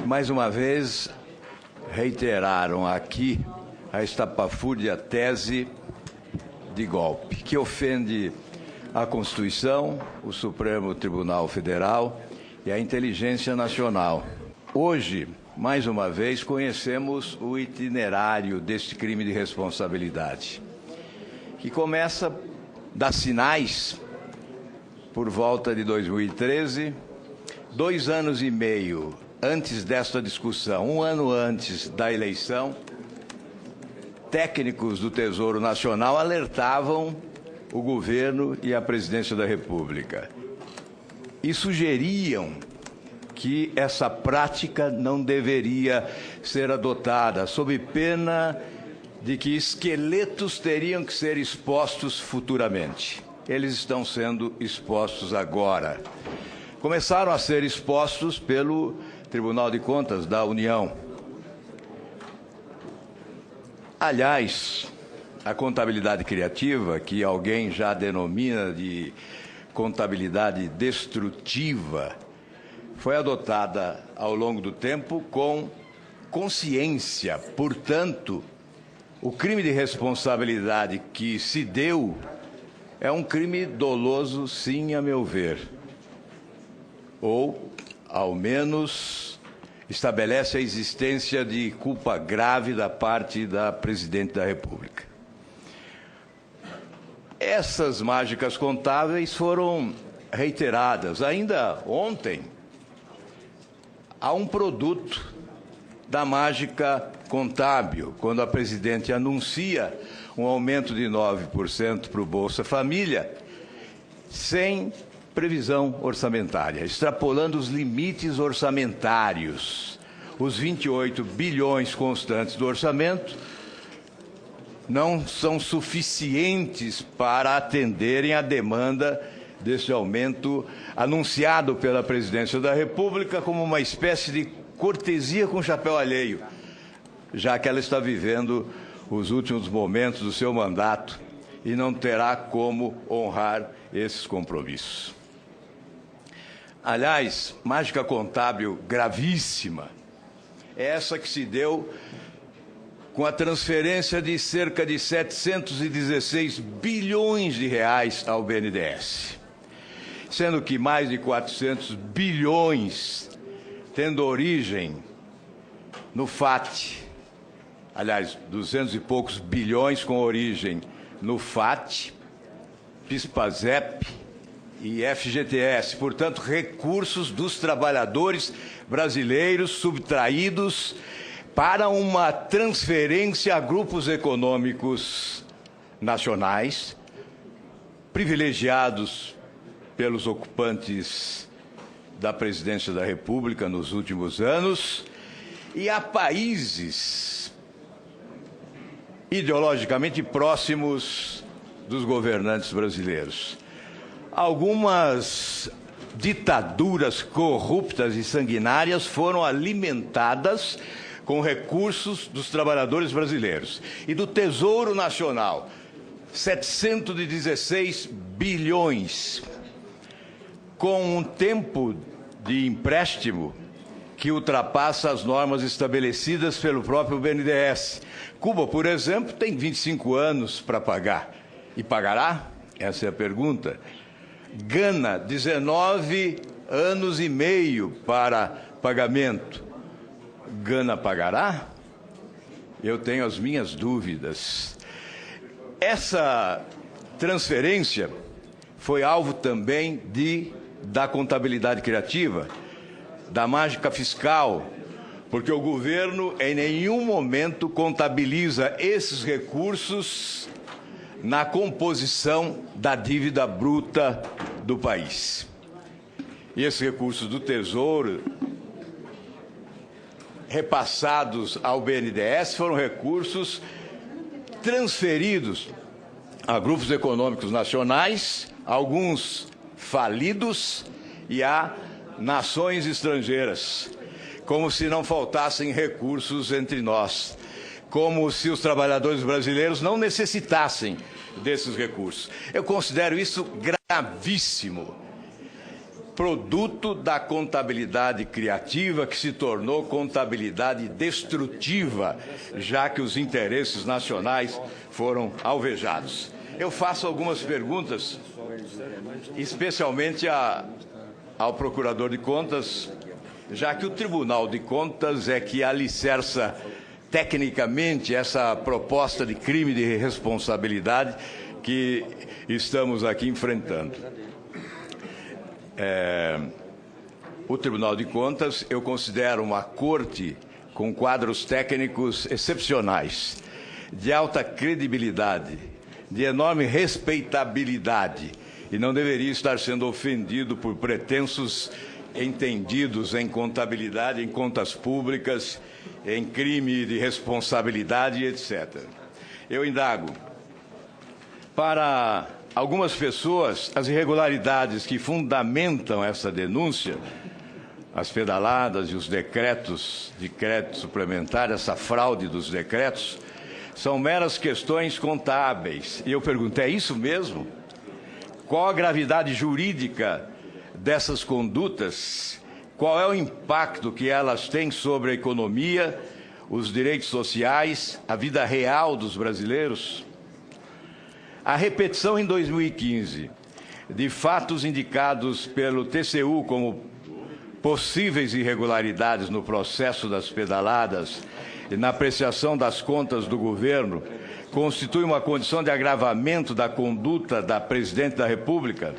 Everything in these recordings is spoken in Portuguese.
mais uma vez, reiteraram aqui a estapafúrdia tese de golpe, que ofende a Constituição, o Supremo Tribunal Federal e a inteligência nacional. Hoje, mais uma vez, conhecemos o itinerário deste crime de responsabilidade, que começa a dar sinais por volta de 2013, 2 anos e meio antes desta discussão, 1 ano antes da eleição, técnicos do Tesouro Nacional alertavam o governo e a presidência da República e sugeriam que essa prática não deveria ser adotada, sob pena de que esqueletos teriam que ser expostos futuramente. Eles estão sendo expostos agora. Começaram a ser expostos pelo Tribunal de Contas da União. Aliás, a contabilidade criativa, que alguém já denomina de contabilidade destrutiva, foi adotada ao longo do tempo com consciência. Portanto, o crime de responsabilidade que se deu é um crime doloso, sim, a meu ver. Ou, ao menos, estabelece a existência de culpa grave da parte da Presidente da República. Essas mágicas contábeis foram reiteradas. Ainda ontem, há um produto da mágica contábil, quando a Presidente anuncia um aumento de 9% para o Bolsa Família, sem previsão orçamentária, extrapolando os limites orçamentários. Os 28 bilhões constantes do orçamento não são suficientes para atenderem à demanda desse aumento anunciado pela Presidência da República como uma espécie de cortesia com chapéu alheio, já que ela está vivendo os últimos momentos do seu mandato e não terá como honrar esses compromissos. Aliás, mágica contábil gravíssima é essa que se deu com a transferência de cerca de 716 bilhões de reais ao BNDES, sendo que mais de 400 bilhões tendo origem no FAT, aliás, 200 e poucos bilhões com origem no FAT, PIS/PASEP e FGTS, portanto, recursos dos trabalhadores brasileiros subtraídos para uma transferência a grupos econômicos nacionais, privilegiados pelos ocupantes da Presidência da República nos últimos anos, e a países ideologicamente próximos dos governantes brasileiros. Algumas ditaduras corruptas e sanguinárias foram alimentadas com recursos dos trabalhadores brasileiros e do Tesouro Nacional, 716 bilhões, com um tempo de empréstimo que ultrapassa as normas estabelecidas pelo próprio BNDES. Cuba, por exemplo, tem 25 anos para pagar. E pagará? Essa é a pergunta. Gana, 19 anos e meio para pagamento. Gana pagará? Eu tenho as minhas dúvidas. Essa transferência foi alvo também da contabilidade criativa, da mágica fiscal, porque o governo em nenhum momento contabiliza esses recursos na composição da dívida bruta do país. E esses recursos do Tesouro repassados ao BNDES foram recursos transferidos a grupos econômicos nacionais, alguns falidos, e a nações estrangeiras, como se não faltassem recursos entre nós, como se os trabalhadores brasileiros não necessitassem desses recursos. Eu considero isso gravíssimo. produto da contabilidade criativa que se tornou contabilidade destrutiva, já que os interesses nacionais foram alvejados. Eu faço algumas perguntas, especialmente ao Procurador de Contas, já que o Tribunal de Contas é que alicerça tecnicamente essa proposta de crime de responsabilidade que estamos aqui enfrentando. O Tribunal de Contas eu considero uma corte com quadros técnicos excepcionais, de alta credibilidade, de enorme respeitabilidade, e não deveria estar sendo ofendido por pretensos entendidos em contabilidade, em contas públicas, em crime de responsabilidade, etc. Eu indago, para algumas pessoas, as irregularidades que fundamentam essa denúncia, as pedaladas e os decretos de crédito suplementar, essa fraude dos decretos, são meras questões contábeis. E eu pergunto, é isso mesmo? Qual a gravidade jurídica dessas condutas? Qual é o impacto que elas têm sobre a economia, os direitos sociais, a vida real dos brasileiros? A repetição em 2015 de fatos indicados pelo TCU como possíveis irregularidades no processo das pedaladas e na apreciação das contas do governo constitui uma condição de agravamento da conduta da Presidente da República?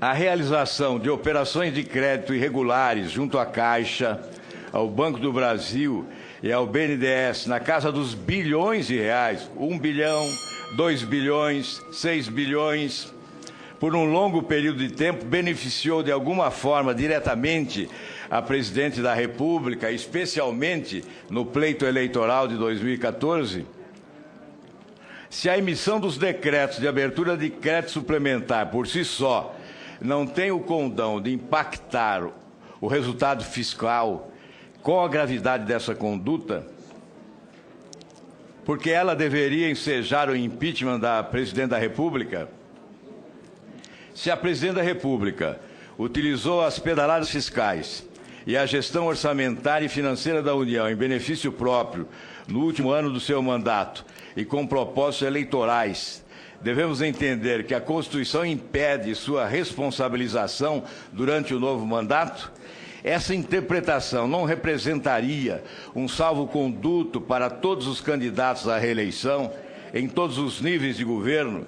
A realização de operações de crédito irregulares junto à Caixa, ao Banco do Brasil e ao BNDES na casa dos bilhões de reais, 1 bilhão, 2 bilhões, 6 bilhões, por um longo período de tempo, beneficiou de alguma forma diretamente a Presidente da República, especialmente no pleito eleitoral de 2014? Se a emissão dos decretos de abertura de crédito suplementar por si só não tem o condão de impactar o resultado fiscal, qual a gravidade dessa conduta? Porque ela deveria ensejar o impeachment da Presidente da República? Se a Presidente da República utilizou as pedaladas fiscais e a gestão orçamentária e financeira da União em benefício próprio no último ano do seu mandato e com propósitos eleitorais, devemos entender que a Constituição impede sua responsabilização durante o novo mandato? Essa interpretação não representaria um salvo-conduto para todos os candidatos à reeleição, em todos os níveis de governo,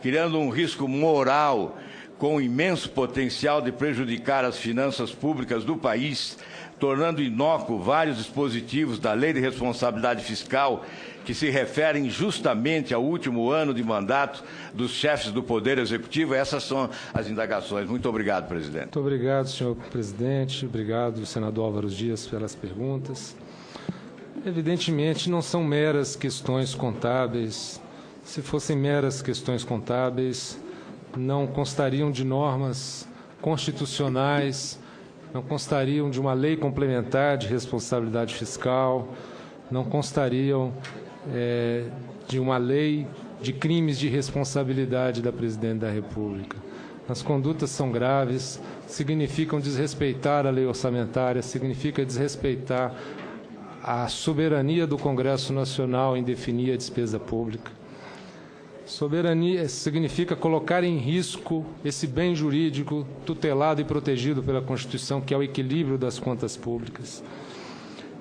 criando um risco moral com imenso potencial de prejudicar as finanças públicas do país, tornando inócuo vários dispositivos da Lei de Responsabilidade Fiscal que se referem justamente ao último ano de mandato dos chefes do Poder Executivo? Essas são as indagações. Muito obrigado, presidente. Muito obrigado, senhor presidente. Obrigado, senador Álvaro Dias, pelas perguntas. Evidentemente, não são meras questões contábeis. Se fossem meras questões contábeis, não constariam de normas constitucionais, não constariam de uma lei complementar de responsabilidade fiscal, não constariam de uma lei de crimes de responsabilidade da Presidente da República. As condutas são graves, significam desrespeitar a lei orçamentária, significa desrespeitar a soberania do Congresso Nacional em definir a despesa pública. Soberania significa colocar em risco esse bem jurídico tutelado e protegido pela Constituição, que é o equilíbrio das contas públicas.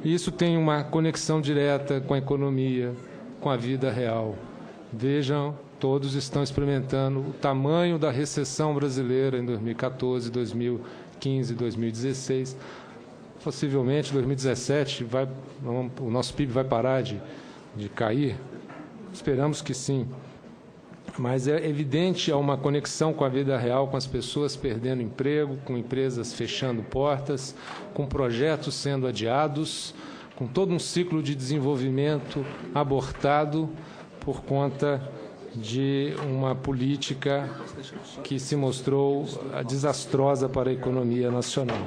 E isso tem uma conexão direta com a economia, com a vida real. Vejam, todos estão experimentando o tamanho da recessão brasileira em 2014, 2015, 2016. Possivelmente, em 2017, o nosso PIB vai parar de cair. Esperamos que sim. Mas é evidente há uma conexão com a vida real, com as pessoas perdendo emprego, com empresas fechando portas, com projetos sendo adiados, com todo um ciclo de desenvolvimento abortado por conta de uma política que se mostrou desastrosa para a economia nacional.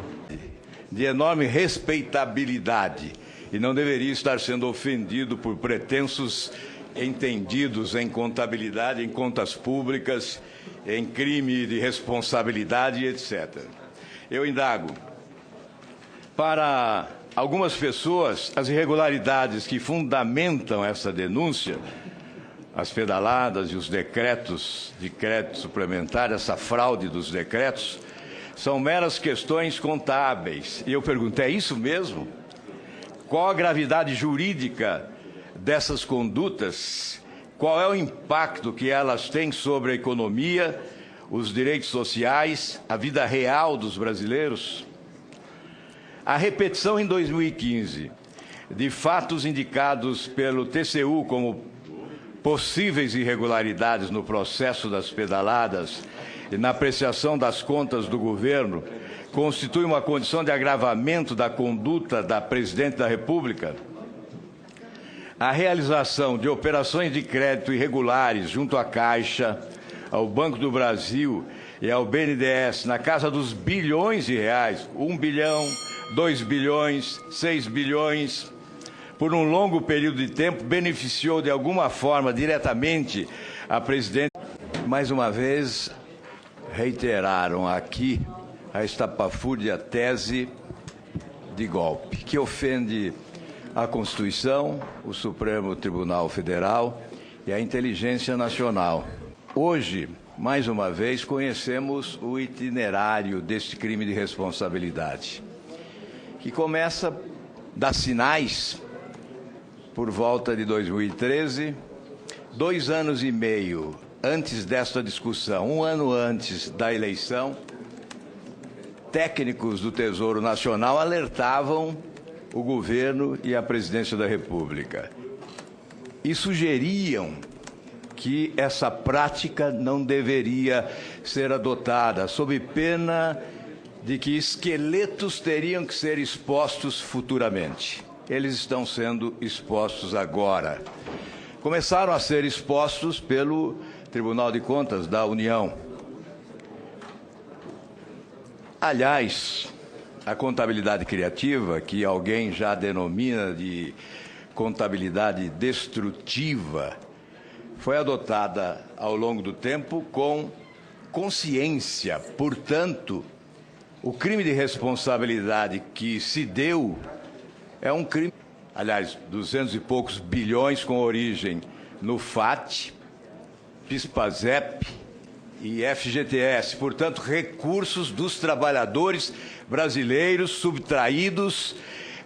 De enorme respeitabilidade, e não deveria estar sendo ofendido por pretensos entendidos em contabilidade, em contas públicas, em crime de responsabilidade, etc. Eu indago. Para algumas pessoas, as irregularidades que fundamentam essa denúncia, as pedaladas e os decretos de crédito suplementar, essa fraude dos decretos, são meras questões contábeis. E eu pergunto, é isso mesmo? Qual a gravidade jurídica dessas condutas? Qual é o impacto que elas têm sobre a economia, os direitos sociais, a vida real dos brasileiros? A repetição em 2015 de fatos indicados pelo TCU como possíveis irregularidades no processo das pedaladas e na apreciação das contas do governo constitui uma condição de agravamento da conduta da Presidente da República? A realização de operações de crédito irregulares junto à Caixa, ao Banco do Brasil e ao BNDES na casa dos bilhões de reais, 1 bilhão, 2 bilhões, 6 bilhões, por um longo período de tempo, beneficiou de alguma forma diretamente a Presidente. Mais uma vez, reiteraram aqui a estapafúrdia tese de golpe, que ofende a Constituição, o Supremo Tribunal Federal e a inteligência nacional. Hoje, mais uma vez, conhecemos o itinerário deste crime de responsabilidade, que começa a dar sinais por volta de 2013, 2 anos e meio antes desta discussão, 1 ano antes da eleição, técnicos do Tesouro Nacional alertavam o governo e a Presidência da República e sugeriam que essa prática não deveria ser adotada, sob pena de que esqueletos teriam que ser expostos futuramente. Eles estão sendo expostos agora. Começaram a ser expostos pelo Tribunal de Contas da União. Aliás, a contabilidade criativa, que alguém já denomina de contabilidade destrutiva, foi adotada ao longo do tempo com consciência. Portanto, o crime de responsabilidade que se deu é um crime, aliás, 200 e poucos bilhões com origem no FAT, PIS/PASEP e FGTS, portanto, recursos dos trabalhadores brasileiros subtraídos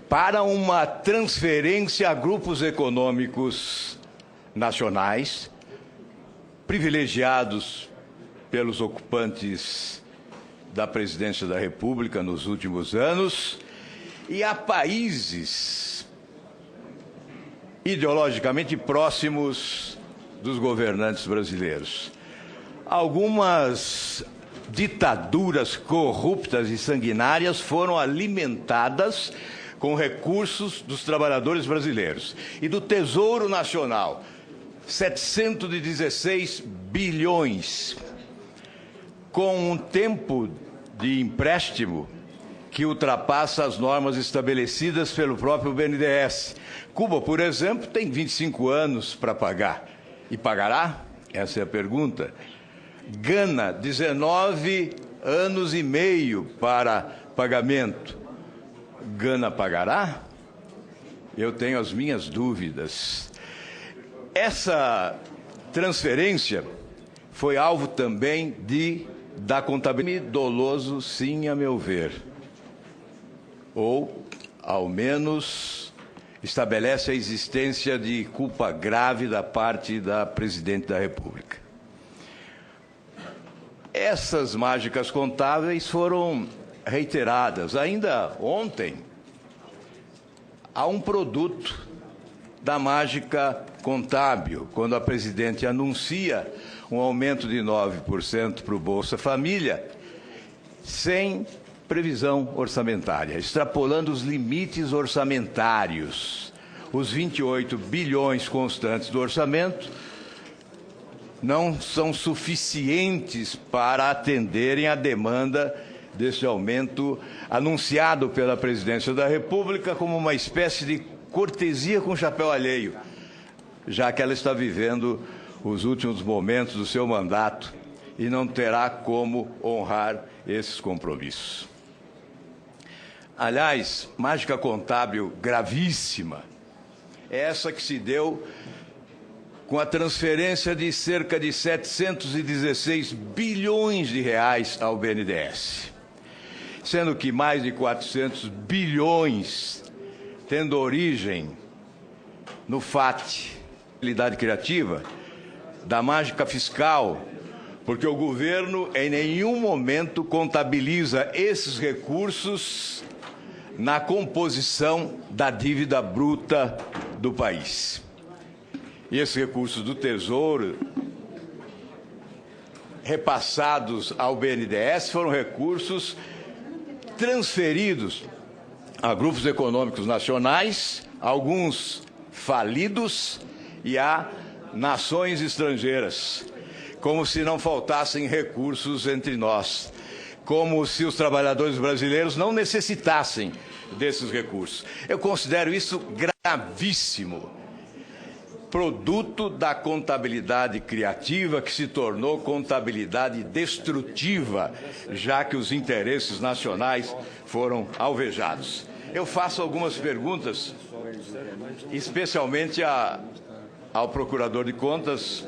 para uma transferência a grupos econômicos nacionais, privilegiados pelos ocupantes da Presidência da República nos últimos anos, e a países ideologicamente próximos dos governantes brasileiros. Algumas ditaduras corruptas e sanguinárias foram alimentadas com recursos dos trabalhadores brasileiros e do Tesouro Nacional, 716 bilhões, com um tempo de empréstimo que ultrapassa as normas estabelecidas pelo próprio BNDES. Cuba, por exemplo, tem 25 anos para pagar. E pagará? Essa é a pergunta. Gana, 19 anos e meio para pagamento. Gana pagará? Eu tenho as minhas dúvidas. Essa transferência foi alvo também da contabilidade doloso, sim, a meu ver. Ou, ao menos, estabelece a existência de culpa grave da parte da Presidente da República. Essas mágicas contábeis foram reiteradas. Ainda ontem, há um produto da mágica contábil, quando a Presidente anuncia um aumento de 9% para o Bolsa Família, sem previsão orçamentária, extrapolando os limites orçamentários. Os 28 bilhões constantes do orçamento não são suficientes para atenderem à demanda desse aumento anunciado pela Presidência da República como uma espécie de cortesia com chapéu alheio já que ela está vivendo os últimos momentos do seu mandato e não terá como honrar esses compromissos. Aliás, mágica contábil gravíssima é essa que se deu com a transferência de cerca de 716 bilhões de reais ao BNDES, sendo que mais de 400 bilhões tendo origem no FAT, habilidade criativa, da mágica fiscal, porque o governo em nenhum momento contabiliza esses recursos na composição da dívida bruta do país. E esses recursos do Tesouro, repassados ao BNDES, foram recursos transferidos a grupos econômicos nacionais, alguns falidos, e a nações estrangeiras, como se não faltassem recursos entre nós, como se os trabalhadores brasileiros não necessitassem desses recursos. Eu considero isso gravíssimo, produto da contabilidade criativa que se tornou contabilidade destrutiva, já que os interesses nacionais foram alvejados. Eu faço algumas perguntas, especialmente ao Procurador de Contas,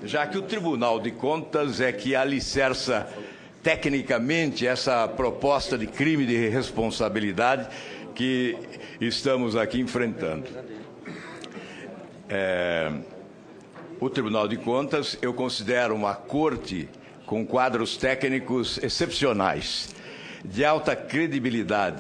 já que o Tribunal de Contas é que alicerça tecnicamente essa proposta de crime de responsabilidade que estamos aqui enfrentando. O Tribunal de Contas eu considero uma corte com quadros técnicos excepcionais, de alta credibilidade,